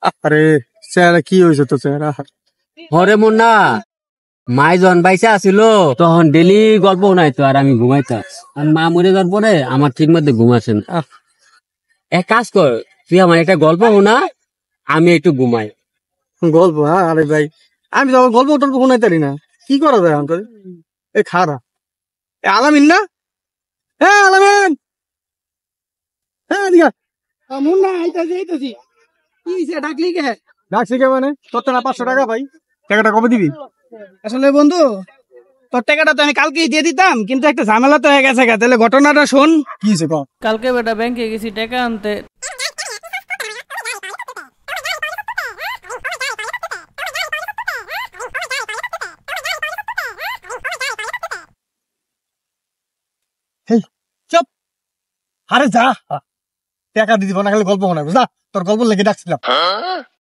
আরে চেহারা কি হয়েছে তো চেহারা? হরে মুন্না মাই জন বাইসা আছিল তখন ডেলি গল্প শোনাইতো আর আমি ঘুমাইতাম। আর মা মরে যাওয়ার পরে আমার ঠিক মতো ঘুম আসে না। এক কাজ কর, তুই আমার একটা গল্প শোনা, আমি একটু ঘুমাই। গল্প? হ্যাঁ, আরে ভাই আমি তো গল্প টল্প শোনাইতারি না, কি করা যায় এখন? এ খারা এ আলামিন না? হ্যাঁ আলামিন, হ্যাঁ দিঘা মুন্না আইতাছি আইতাছি। কি হইছে ডাকলি কে? ডাকছি কে মানে? তোর তো না 500 টাকা ভাই, টাকাটা কবে দিবি? আসলে বন্ধু তোর টাকাটা তো আমি কালকেই দিয়ে দিতাম, কিন্তু একটা ঝামেলা তো হয়ে গেছে গা। তাহলে ঘটনাটা শোন। কি হয়েছে ক? কালকে বেটা ব্যাংকে গেছি টাকা আনতে। হেই চুপ, আরে যা, টাকা দিয়ে দিব না, খালি গল্প শোনাবো। যা, তোর গল্প লেগে ডাকছিলাম।